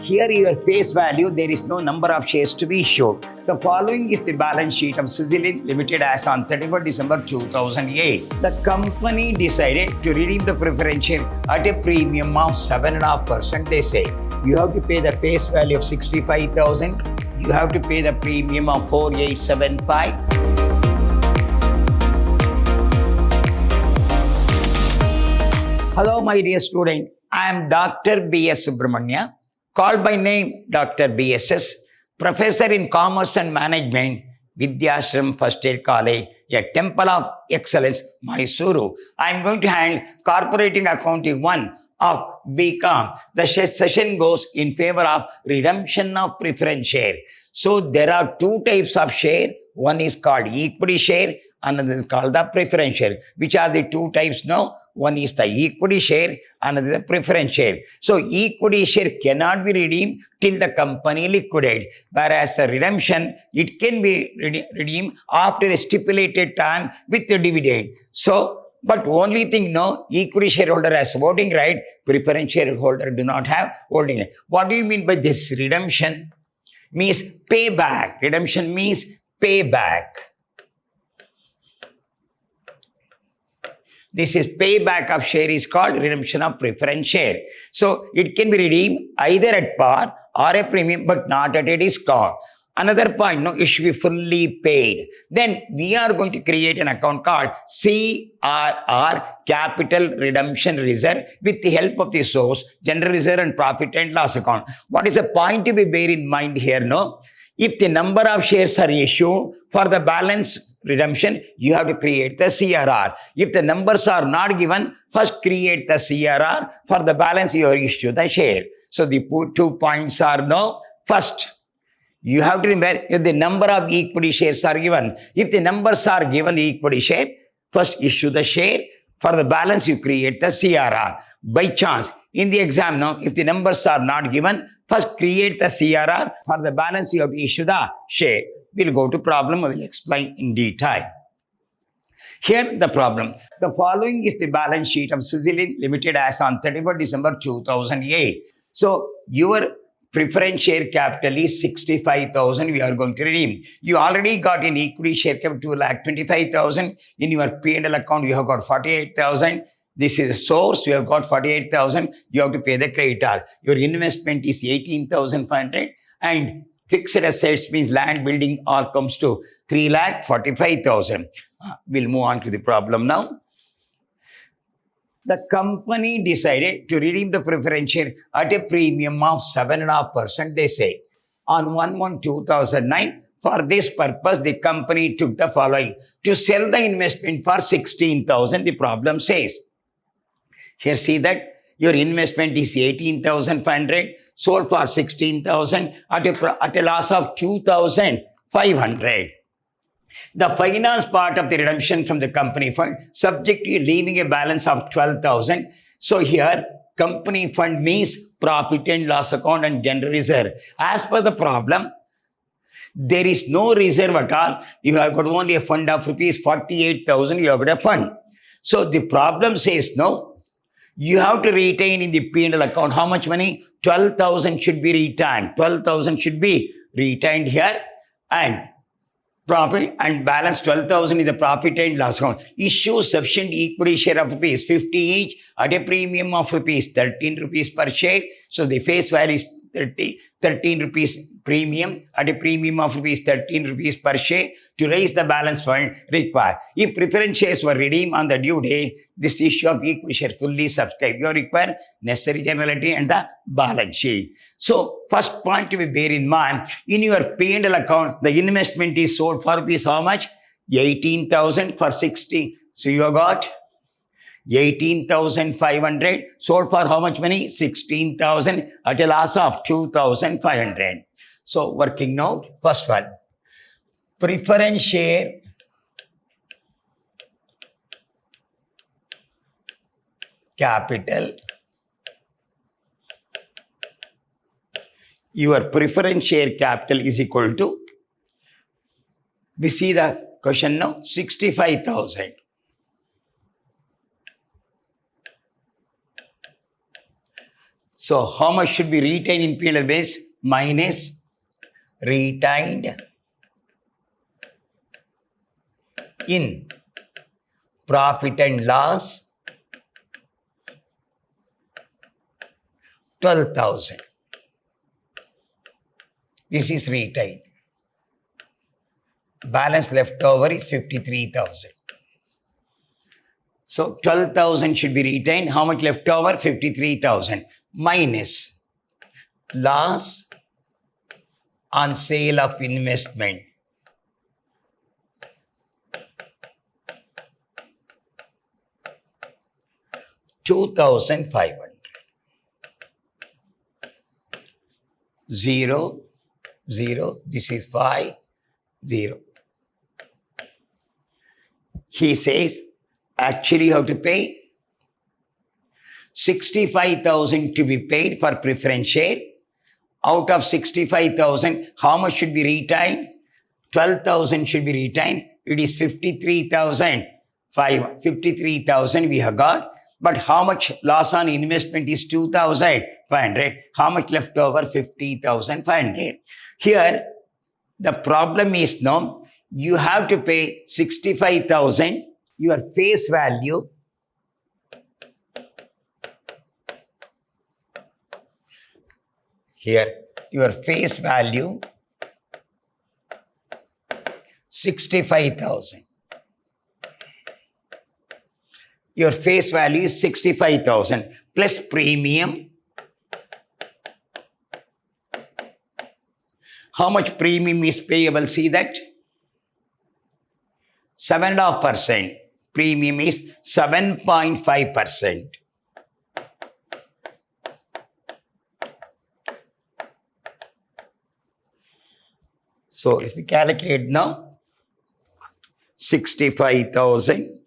Here your face value, there is no number of shares to be issued. The following is the balance sheet of Switzerland Limited as on 31st December 2008. The company decided to redeem the preference share at a premium of 7.5%. They say you have to pay the face value of 65,000. You have to pay the premium of 4875. Hello, my dear student. I am Dr. B.S. Subramania, called by name Dr. BSS, Professor in Commerce and Management, Vidyashram First Aid College, a Temple of Excellence, Mysuru. I am going to handle Corporate Accounting 1 of BCom. The session goes in favor of redemption of preference share. So there are two types of share. One is called equity share, another is called the preference share. Which are the two types now? One is the equity share, another the preference share. So equity share cannot be redeemed till the company liquidate, whereas the redemption, it can be redeemed after a stipulated time with the dividend. So, but only thing, no, equity shareholder has voting right, preference shareholder do not have voting right. What do you mean by this redemption? Means payback. Redemption means payback. This is payback of share is called redemption of preference share. So it can be redeemed either at par or a premium, but not at a discount. Another point, no, it should be fully paid. Then we are going to create an account called CRR, Capital Redemption Reserve, with the help of the source, general reserve and profit and loss account. What is the point to be bear in mind here, no? If the number of shares are issued for the balance redemption, you have to create the CRR. If the numbers are not given, first create the CRR. For the balance, you issue the share. So the 2 points are no. First, you have to remember if the number of equity shares are given. If the numbers are given equity share, first issue the share. For the balance, you create the CRR. By chance, in the exam now, if the numbers are not given, first create the CRR. For the balance, you have to issue the share. We'll go to problem. I will explain in detail. Here the problem. The following is the balance sheet of Switzerland Limited as on 31st December 2008. So your preference share capital is 65,000. We are going to redeem. You already got an equity share capital 2,25,000. In your P&L account, you have got 48,000. This is a source. You have got 48,000. You have to pay the creditor. Your investment is 18,500 and fixed assets means land, building, all comes to 3,45,000. We'll move on to the problem now. The company decided to redeem the preference share at a premium of 7.5%, they say. On 1/1/2009, for this purpose, the company took the following. To sell the investment for 16,000, the problem says. Here see that your investment is 18,500, sold for 16,000 at a loss of 2,500. The finance part of the redemption from the company fund, subject to leaving a balance of 12,000. So here, company fund means profit and loss account and general reserve. As per the problem, there is no reserve at all. You have got only a fund of rupees 48,000, you have got a fund. So the problem says no. You have to retain in the P&L account how much money? 12,000 should be retained. 12,000 should be retained here and profit and balance 12,000 is the profit and loss account. Issue sufficient equity share of rupees 50 each at a premium of rupees 13 rupees per share. So the face value is 13 rupees premium at a premium of rupees 13 rupees per share to raise the balance fund required. If preference shares were redeemed on the due date, this issue of equity share fully subscribed. You require necessary generality and the balance sheet. So first point to be bear in mind, in your P&L account, the investment is sold for rupees how much? 18,000 for 60. So you have got 18,500 sold for how much money? 16,000 at a loss of 2,500. So working note, first one, preference share capital. Your preference share capital is equal to, we see the question now, 65,000. So how much should be retained in P&L base? Minus retained in profit and loss, 12,000. This is retained. Balance left over is 53,000. So 12,000 should be retained. How much left over? 53,000 minus loss on sale of investment. $2,500. 0, 0. This is 5, 0. He says, actually you have to pay 65,000 to be paid for preference share. Out of 65,000, how much should be retained? 12,000 should be retained. It is 53,000. 53,000 we have got. But how much loss on investment is 2,500. How much left over? 50,500. Here, the problem is now, you have to pay 65,000, your face value. Here, your face value, 65,000. Your face value is 65,000 plus premium. How much premium is payable? See that? 7.5%. Premium is 7.5%. So if we calculate now, 65,000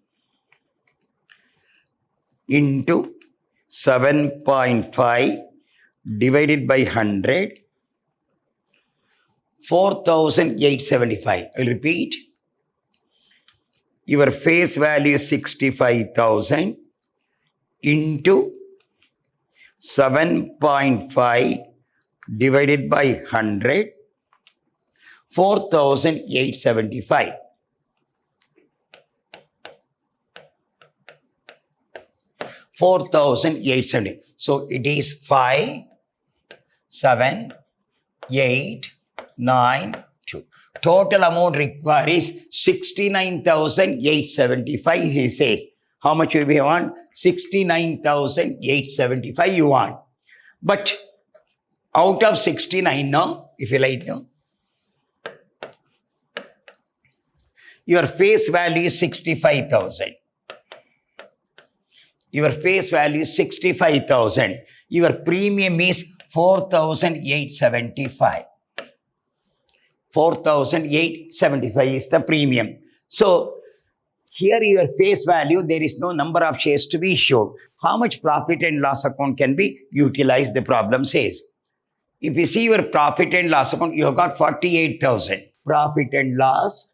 into 7.5 divided by 100, 4,875. I will repeat. Your face value is 65,000 into 7.5 divided by 100, 4,875. $4,870. So it is 5, 7, 8, 9, 2. Total amount required is 69,875. He says, how much will we want? 69,875 you want. But out of 69 now, if you like now, your face value is 65,000. Your face value is 65,000. Your premium is 4,875. 4,875 is the premium. So, here your face value, there is no number of shares to be issued. How much profit and loss account can be utilized, the problem says. If you see your profit and loss account, you have got 48,000. Profit and loss.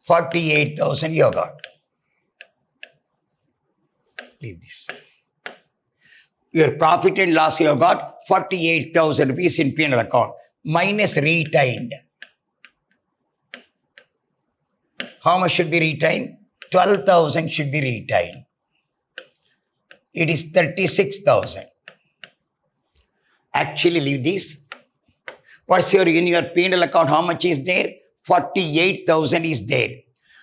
$48,000 you have got. Leave this. Your profit and loss you have got 48,000 rupees in P&L account minus retained. How much should be retained? 12,000 should be retained. It is 36,000. Actually leave this. What's in your P&L account? How much is there? 48,000 is there.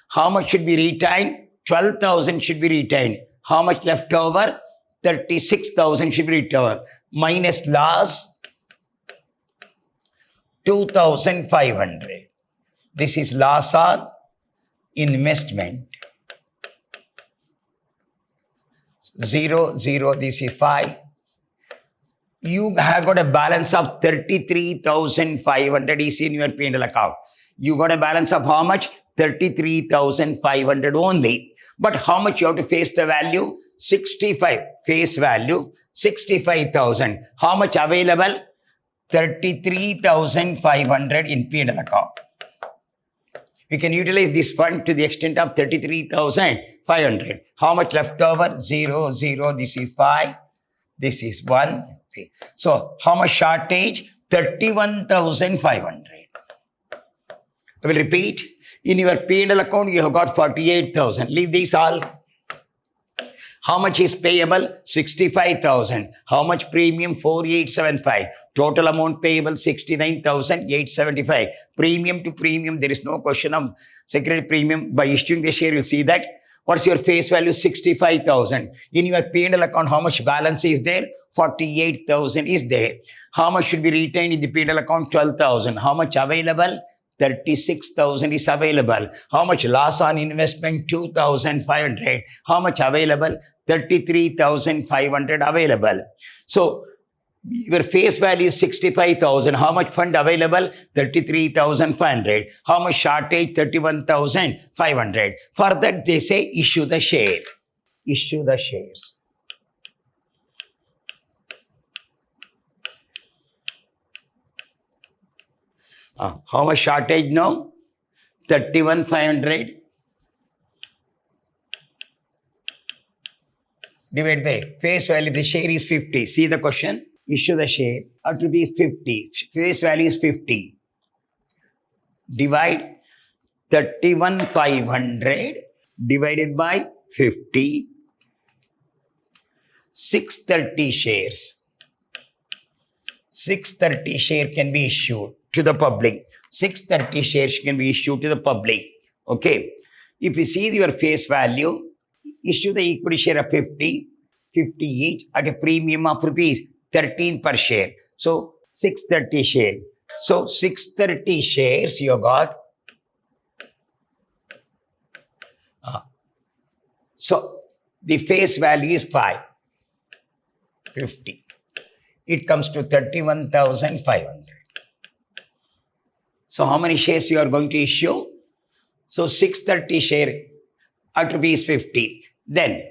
How much should be retained? 12,000 should be retained. How much left over? 36,000 should be retained. Minus loss, 2,500. This is loss on investment. 0, 0, this is 5. You have got a balance of 33,500 is in your P&L account. You got a balance of how much? 33,500 only. But how much you have to face the value? 65. Face value, 65,000. How much available? 33,500 in P&L account. We can utilize this fund to the extent of 33,500. How much left over? 0, 0. This is 5. This is 1. Okay. So how much shortage? 31,500. I will repeat. In your P&L account, you have got 48,000. Leave these all. How much is payable? 65,000. How much premium? 4,875. Total amount payable 69,875. Premium to premium, there is no question of security premium. By issuing the share, you see that. What's your face value? 65,000. In your P&L account, how much balance is there? 48,000 is there. How much should be retained in the P&L account? 12,000. How much available? 36,000 is available. How much loss on investment? 2,500. How much available? 33,500 available. So your face value is 65,000. How much fund available? 33,500. How much shortage? 31,500. For that, they say issue the share. Issue the shares. How much shortage now? 31,500 divided by face value. The share is 50. See the question? Issue the share. Attribute is 50. Face value is 50. Divide 31,500 divided by 50. 630 shares. 630 share can be issued to the public. 630 shares can be issued to the public. Okay. If you see your face value, issue the equity share of 50 each at a premium of rupees 13 per share. So 630 share. So 630 shares you got. So the face value is 50. It comes to 31,500. So how many shares you are going to issue? So 630 share at rupees 50. Then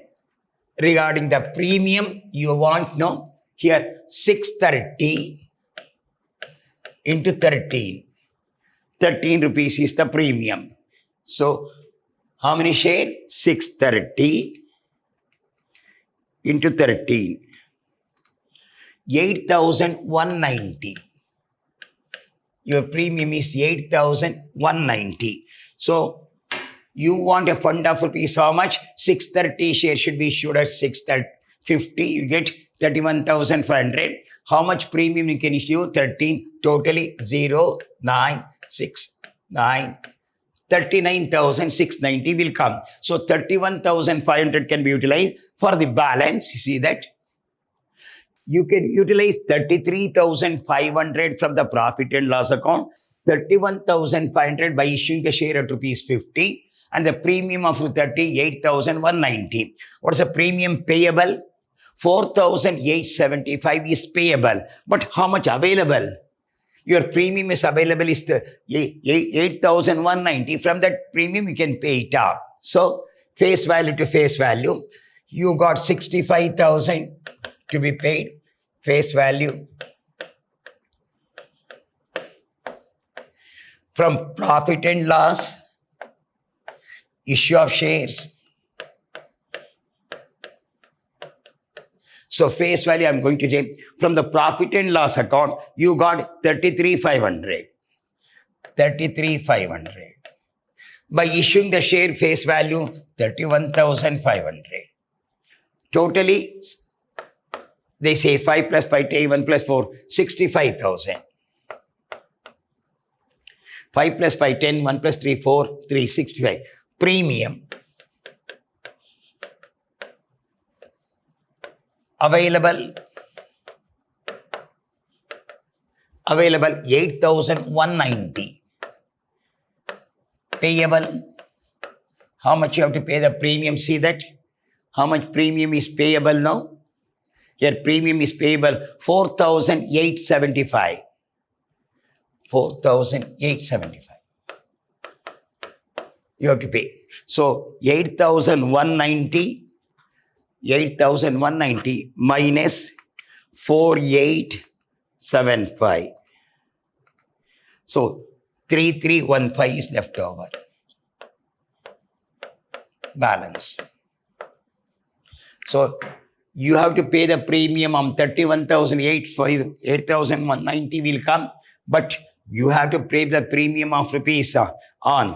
regarding the premium, you want no here 630 into 13. 13 rupees is the premium. So how many share? 630 into 13. 8,190. Your premium is 8,190. So you want a fund of rupees how much? 630 shares should be issued at 650. You get 31,500. How much premium you can issue? 13. Totally 0, 9, 6, 9. 39,690 will come. So 31,500 can be utilized for the balance. You see that? You can utilize 33,500 from the profit and loss account, 31,500 by issuing a share at rupees 50, and the premium of 38,190. What's the premium payable? 4,875 is payable. But how much available? Your premium is available is 8,190. From that premium, you can pay it out. So face value to face value, you got 65,000 to be paid. Face value. From profit and loss, issue of shares. So face value I'm going to take from the profit and loss account, you got 33,500. 33,500. By issuing the share face value, 31,500. Totally, they say 5 plus 5, 1 plus 4, 65,000. 5 plus 5, 10, 1 plus 3, 4, 3, 65. Premium. Available 8,190. Payable. How much you have to pay the premium? See that? How much premium is payable now? Your premium is payable 4,875. 4,875. You have to pay. So 8,190 minus 4,875. So 3,315 is left over. balance. So you have to pay the premium on 8,190 will come, but you have to pay the premium of rupees on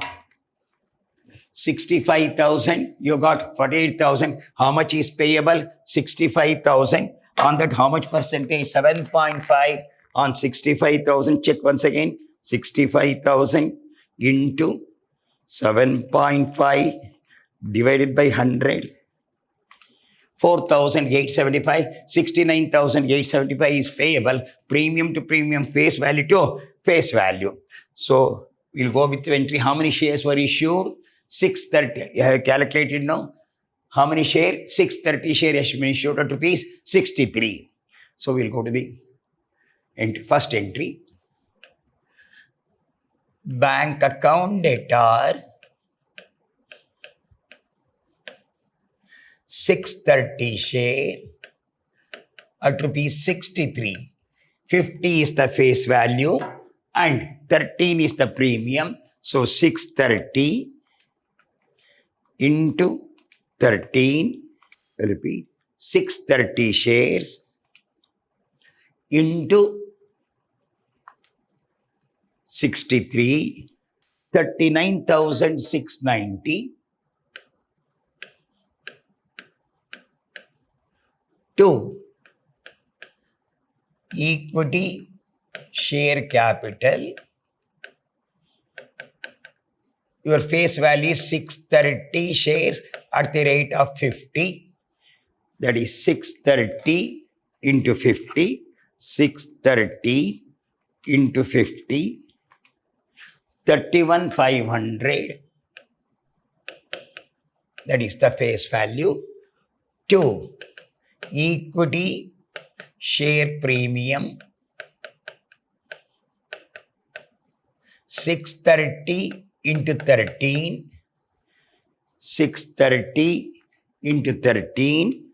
65,000. You got 48,000. How much is payable? 65,000. On that, how much percentage? 7.5 on 65,000. Check once again. 65,000 into 7.5 divided by 100. 4,875, 69,875 is payable, premium to premium, face value to face value. So we'll go with the entry. How many shares were issued? 630. You have calculated now. How many shares? 630 shares has been issued at rupees 63. So we'll go to the entry. First entry. Bank account debtor 630 share at rupees 63. 50 is the face value and 13 is the premium. So 630 into 13, repeat, 630 shares into 63, 39,690 to equity share capital. Your face value is 630 shares at the rate of 50. That is 630 into 50. 630 into 50. 31,500. That is the face value. 2. Equity share premium 630 into 13, 630 into 13,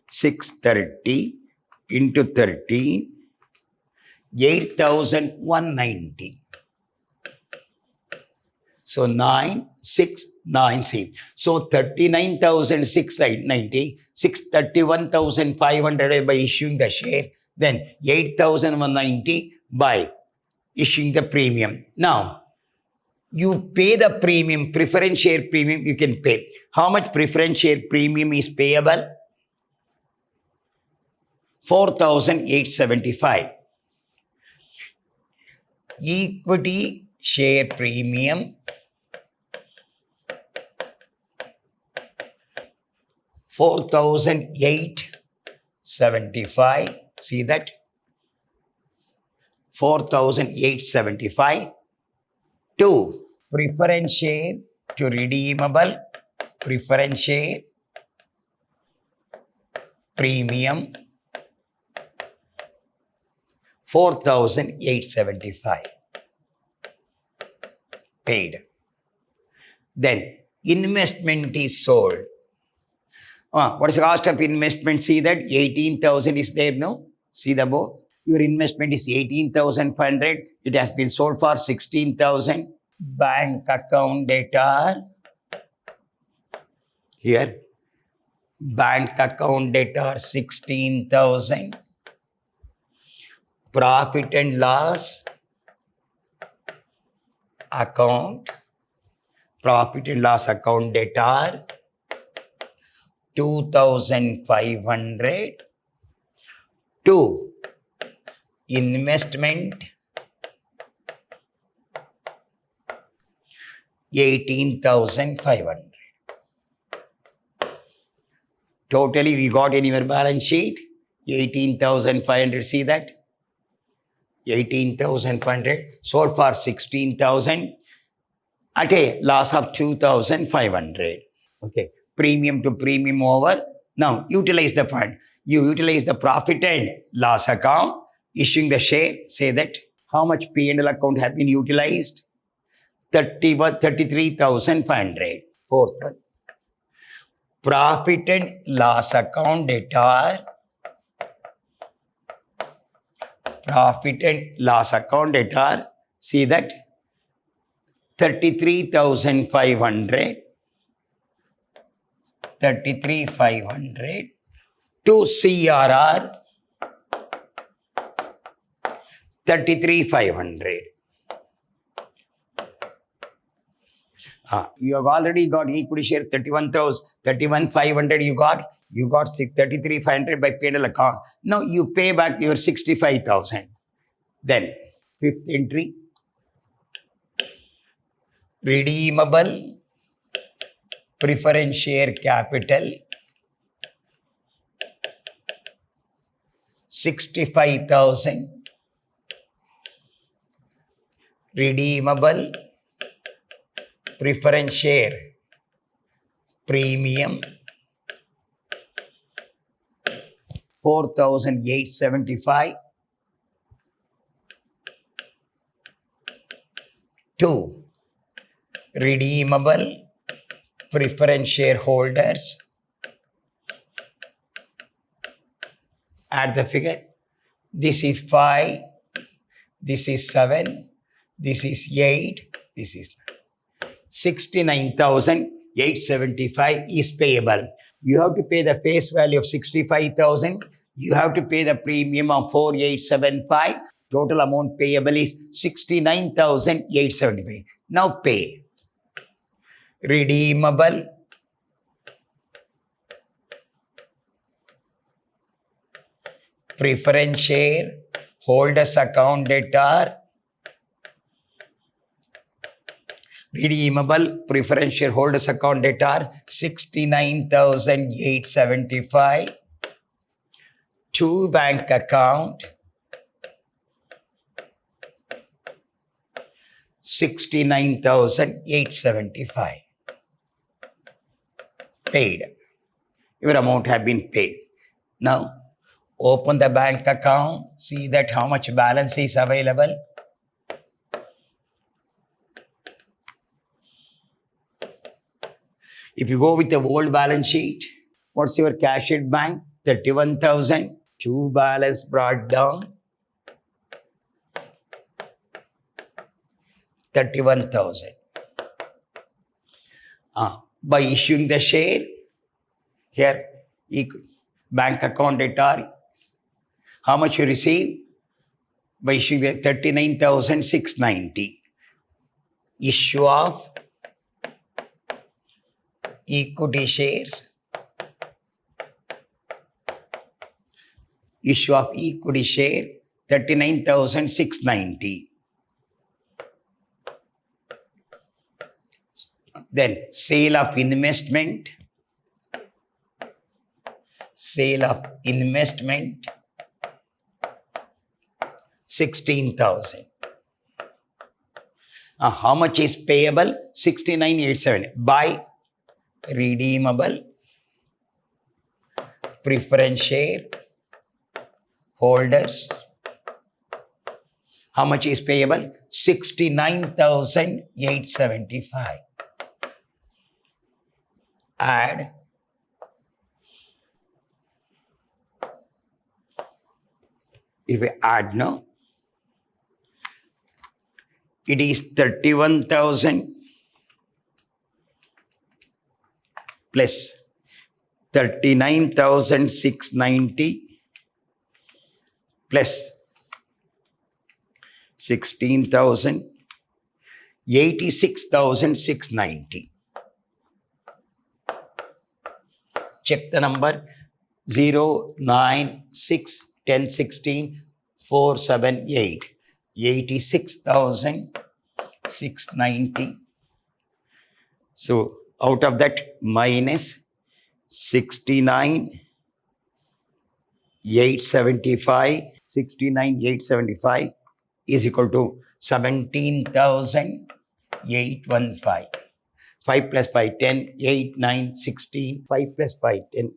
630 into 13, 8,190. So 9,690. So 39,690, 31,500 by issuing the share, then 8,190 by issuing the premium. Now, you pay the premium, preference share premium you can pay. How much preference share premium is payable? 4,875. Equity share premium 4,875. See that? 4,875 to preference share to redeemable preference share premium 4,875 paid. Then investment is sold. What is the cost of investment? See that 18,000 is there now. See the above. Your investment is 18,500. It has been sold for 16,000. Bank account debtor. Here. Bank account debtor 16,000. Profit and loss account. Profit and loss account debtor 2,500 to investment 18,500. Totally we got in your balance sheet 18,500. See that? 18,500 sold for 16,000 at a loss of 2,500. Okay. Premium to premium over. Now, utilize the fund. You utilize the profit and loss account, issuing the share. Say that how much P&L account have been utilized? 33,500. Fourth one. Profit and loss account debtor. Profit and loss account debtor. See that? 33,500. 33,500 to CRR 33,500. You have already got equity share 31,500 you got 33,500 by P&L account. Now you pay back your 65,000. Then fifth entry, redeemable preference share capital 65,000, redeemable preference share premium 4,875. 2. Redeemable preference shareholders. Add the figure. This is 5, this is 7, this is 8, this is 69,875 is payable. You have to pay the face value of 65,000. You have to pay the premium of 4,875. Total amount payable is 69,875. Now pay. Redeemable preference share holders account debtor. Redeemable preference shareholders account debtor 69,875 to bank account 69,875 paid. Your amount have been paid. Now open the bank account, see that how much balance is available. If you go with the old balance sheet, what's your cash at bank? 31,000. To balance brought down 31,000. By issuing the share, here bank account debtor, how much you receive? By issuing the 39,690. Issue of equity shares. Issue of equity share 39,690. Then sale of investment. Sale of investment 16,000. How much is payable? 69,870. By redeemable preference share holders. How much is payable? 69,875. Add if we add now, it is 31,000 plus 39,690 plus 16,000, 86,690. Check the number 0, 9, 6, 10, 16, 4, 7, 8. 86,690. So out of that minus 69,875 is equal to 17,815. 5 plus 5, 10, 8, 9, 16. 5 plus 5, 10.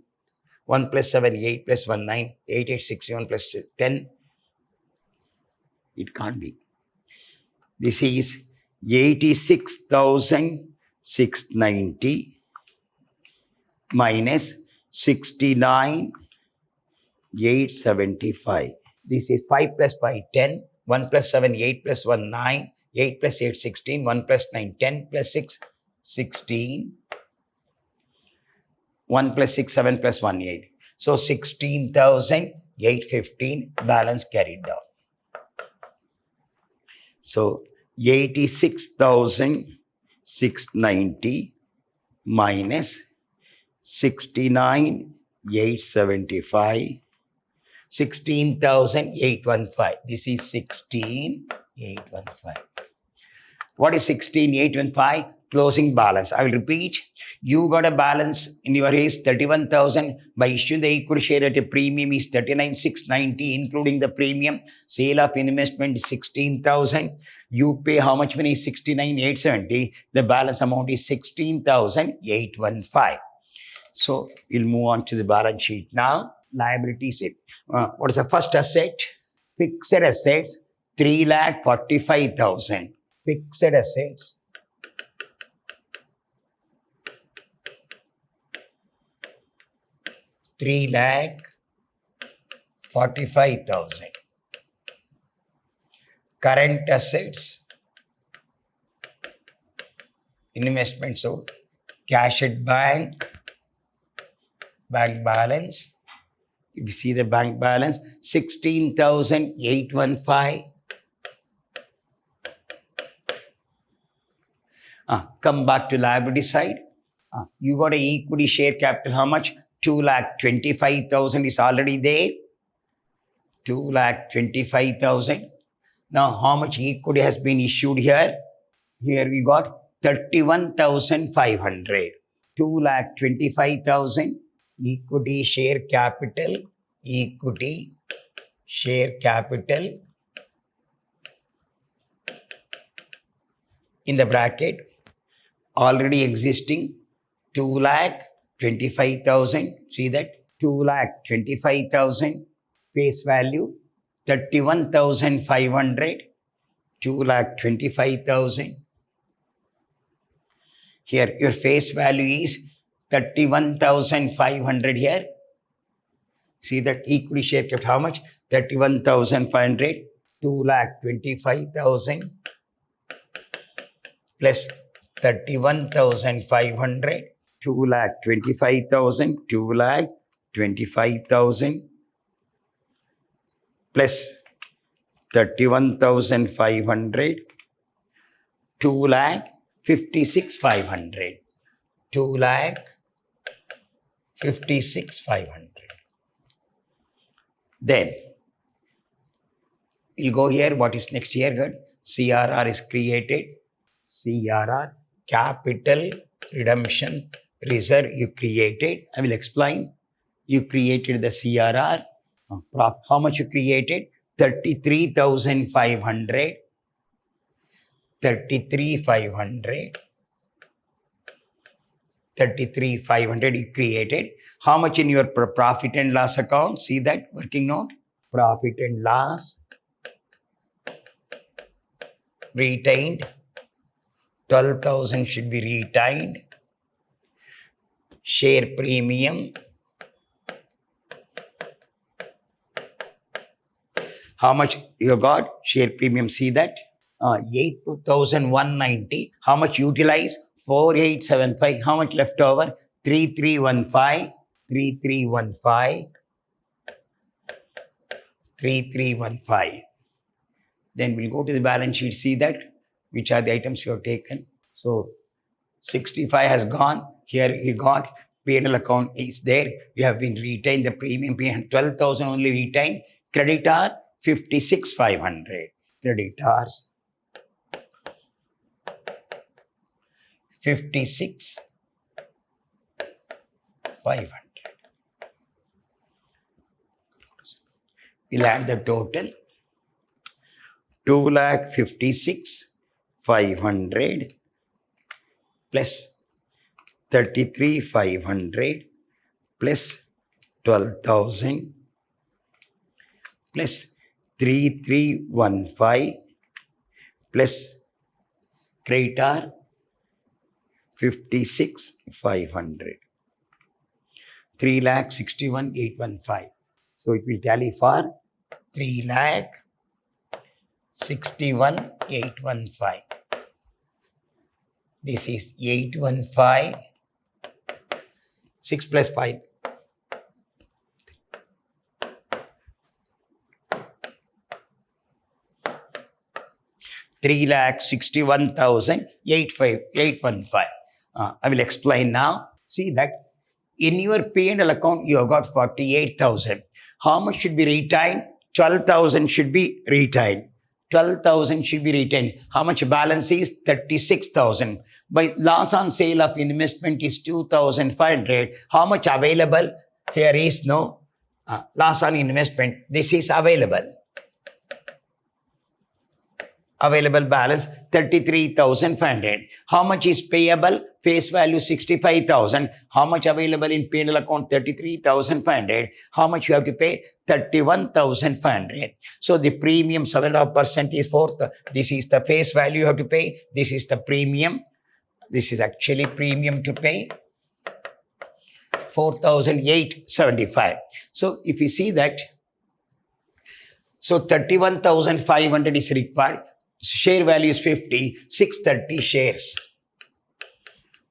1 plus 7, 8 plus 1, 9. 8, 8, 61 plus 10. It can't be. This is 86,690 minus 69,875. This is 5 plus 5, 10. 1 plus 7, 8 plus 1, 9. 8 plus 8, 16. 1 plus 9, 10 plus 6, 16. 1 plus 6, 7 plus 1, 8. So 16,815 balance carried down. So 86,690 minus 69,875, 16,815. This is 16,815. What is 16,815? Closing balance. I will repeat. You got a balance in your case 31,000. By issuing the equity share at a premium is 39,690, including the premium. Sale of investment is 16,000. You pay how much money? 69,870. The balance amount is 16,815. So we'll move on to the balance sheet now. Liabilities. What is the first asset? Fixed assets, 3,45,000. Fixed assets, 3,45,000. Current assets, investments, so cash at bank, bank balance. If you see the bank balance, 16,815. Come back to liability side. You got a equity share capital. How much? 2,25,000 is already there. 2,25,000. Now, how much equity has been issued here? Here we got 31,500. 2,25,000 equity share capital. Equity share capital in the bracket already existing 2,25,000. See that? 2,25,000 face value 31,500. 2,25,000. Here your face value is 31,500 here. See that equity share capital how much? 31,500. 2,25,000 plus 31,500. 2,25,000. 2,25,000 plus 31,500. 2,56,500. 2,56,500. Then you go here. What is next here? Good. CRR is created. CRR, capital redemption reserve you created. I will explain. You created the CRR. How much you created? 33,500. 33,500. 33,500 you created. How much in your profit and loss account? See that working note? Profit and loss. Retained. 12,000 should be retained. Share premium. How much you got? Share premium, see that? 8,190. How much utilized? 4,875. How much left over? 3,315. 3,315. 3,315. Then we'll go to the balance sheet, see that? Which are the items you have taken. So 65 has gone. Here you got P&L account is there. You have been retained the premium payment. 12,000 only retained. Creditor 56,500. Creditors 56,500. We'll add the total. 2,56,500 plus 33,500 plus 12,000 plus 3,315 plus creditor 56,500. 3,61,815. So it will tally for 3,61,815. This is 815. 6 plus 5. 3,61,815. I will explain now. See that in your P&L account, you have got 48,000. How much should be retained? 12,000 should be retained. 12,000 should be retained. How much balance is? 36,000. By loss on sale of investment is 2,500. How much available? Here is no loss on investment. This is available. Available balance 33,500. How much is payable? Face value 65,000. How much available in P&L account? 33,500. How much you have to pay? 31,500. So the premium 7% is 4. This is the face value you have to pay. This is the premium. This is actually premium to pay. 4,875. So if you see that, so 31,500 is required. Share value is 50, 630 shares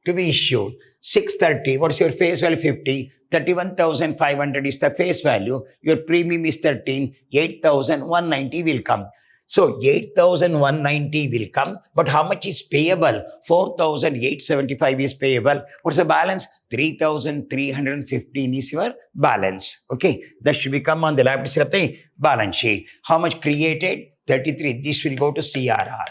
to be issued. 630, what's your face value? 50, 31,500 is the face value. Your premium is 13, 8,190 will come. So 8,190 will come, but how much is payable? 4,875 is payable. What's the balance? 3,315 is your balance. Okay, that should become on the liability side of the balance sheet. How much created? 33. This will go to CRR.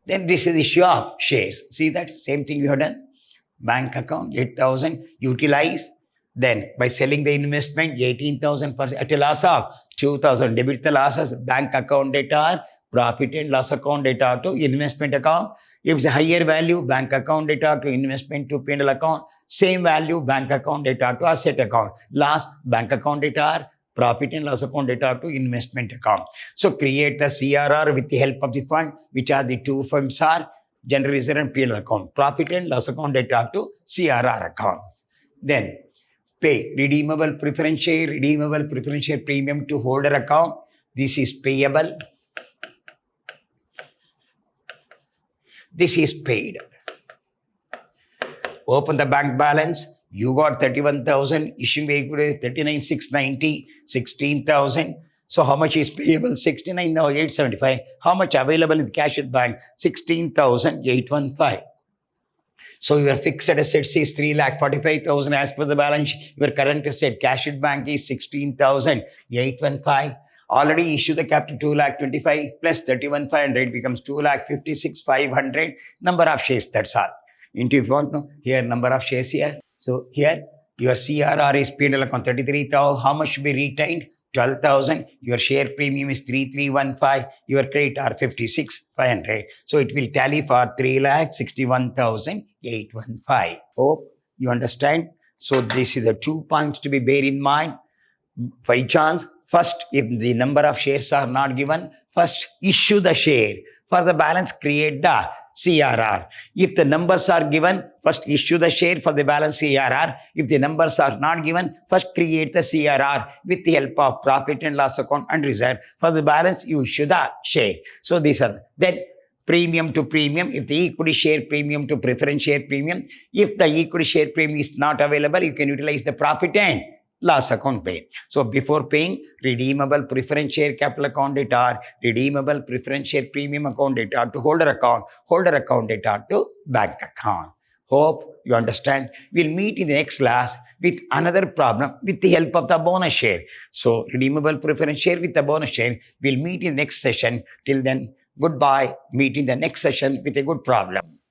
Then this is the issue of shares. See that same thing we have done. Bank account 8,000 utilize. Then by selling the investment 18,000 at a loss of 2,000. Debit the losses. Bank account data, profit and loss account data to investment account. If it's a higher value, bank account data to investment to P&L account. Same value, bank account data to asset account. Last, bank account data, profit and loss account data to investment account. So create the CRR with the help of the fund, which are the two funds are general reserve and P&L account. Profit and loss account data to CRR account. Then pay redeemable preference share premium to holder account. This is payable. This is paid. Open the bank balance. You got 31,000, issuing equity 39,690, 16,000. So how much is payable? 69,875. How much available in the cash at bank? 16,815. So your fixed assets is 3,45,000 as per the balance. Your current asset cash at bank is 16,815. Already issued the capital 2,25,000 plus 31,500 becomes 2,56,500. Number of shares, that's all. Into if you want to know, here number of shares here. So here your CRR is P&L account 33,000. How much should be retained? 12,000. Your share premium is 3,315. Your credit are 56,500. So it will tally for 3,61,815. Hope you understand. So this is the 2 points to be bear in mind. By chance, first, if the number of shares are not given, first issue the share. For the balance, create the CRR. If the numbers are given, first issue the share for the balance CRR. If the numbers are not given, first create the CRR with the help of profit and loss account and reserve. For the balance, you issue the share. So these are then premium to premium. If the equity share premium to preference share premium. If the equity share premium is not available, you can utilize the profit and loss account pay. So before paying, redeemable preference share capital account data, redeemable preference share premium account data to holder account data to bank account. Hope you understand. We'll meet in the next class with another problem with the help of the bonus share. So redeemable preference share with the bonus share. We'll meet in the next session. Till then, goodbye. Meet in the next session with a good problem.